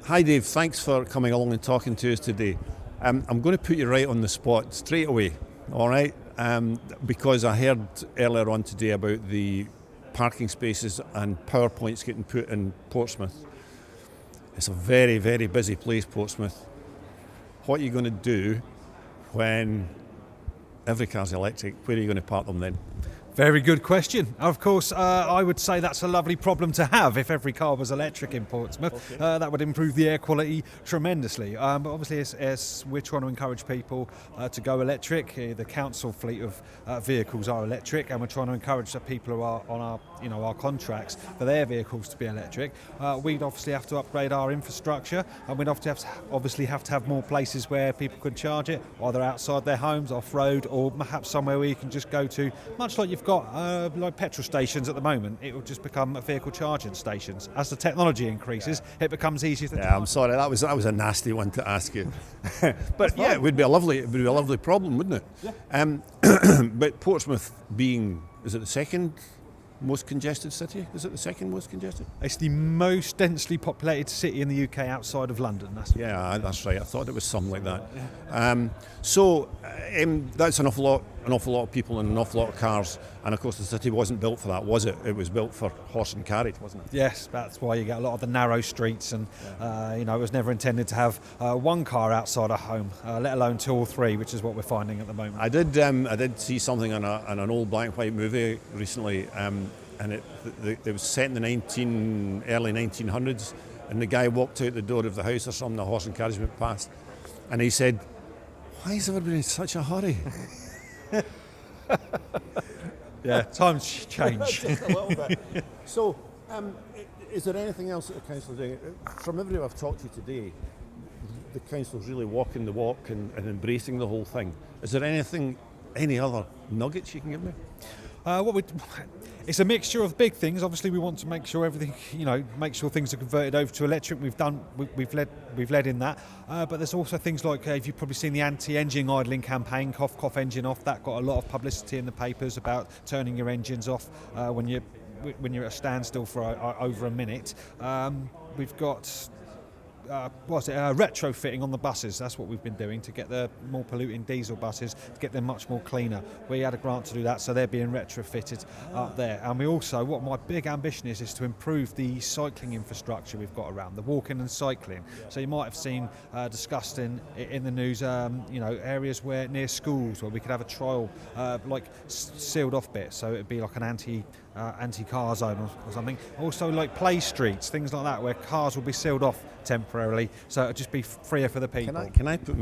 Hi Dave, thanks for coming along and talking to us today. I'm going to put you right on the spot straight away, all right? Because I heard earlier on today about the parking spaces and PowerPoints getting put in Portsmouth. It's a very, very busy place, Portsmouth. What are you going to do when every car's electric? Where are you going to park them then? Very good question. Of course, I would say that's a lovely problem to have if every car was electric in Portsmouth. Okay. That would improve the air quality tremendously. But obviously, as we're trying to encourage people to go electric, the council fleet of vehicles are electric, and we're trying to encourage the people who are on our contracts for their vehicles to be electric. We'd obviously have to upgrade our infrastructure, and we'd obviously have to have more places where people can charge it, either outside their homes, off-road, or perhaps somewhere where you can just go to, much like you've got like petrol stations at the moment. It will just become vehicle charging stations. As the technology increases, it becomes easier to. Yeah, I'm sorry, that was a nasty one to ask you. But yeah, it would be a lovely problem, wouldn't it? Yeah. But Portsmouth being, is it the second most congested city? Is it the second most congested? It's the most densely populated city in the UK outside of London. That's right. I thought it was something like that. So that's an awful lot of people and an awful lot of cars. And of course, the city wasn't built for that, was it? It was built for horse and carriage, wasn't it? Yes, that's why you get a lot of the narrow streets, and it was never intended to have one car outside a home, let alone two or three, which is what we're finding at the moment. I did see something on an old black and white movie recently, and it was set in the early 1900s, and the guy walked out the door of the house or something, the horse and carriage went past, and he said, "Why is everybody in such a hurry?" Yeah, times change. Just a little bit. So, is there anything else that the council are doing? From everyone I've talked to today, the council's really walking the walk and embracing the whole thing. Is there any other nuggets you can give me? It's a mixture of big things. Obviously, we want to make sure everything, make sure things are converted over to electric. We've led in that. But there's also things like, if you've probably seen the anti-engine idling campaign, cough, cough, engine off. That got a lot of publicity in the papers about turning your engines off when you're at a standstill for over a minute. We've got retrofitting on the buses. That's what we've been doing to get the more polluting diesel buses, to get them much more cleaner. We had a grant to do that, so they're being retrofitted up there. And we also, what my big ambition is to improve the cycling infrastructure we've got around, the walking and cycling. So you might have seen discussed in the news, areas where near schools where we could have a trial, sealed off bit, so it'd be like an anti-car zone or something. Also like play streets, things like that, where cars will be sealed off temporarily, so it'll just be freer for the people. Can I put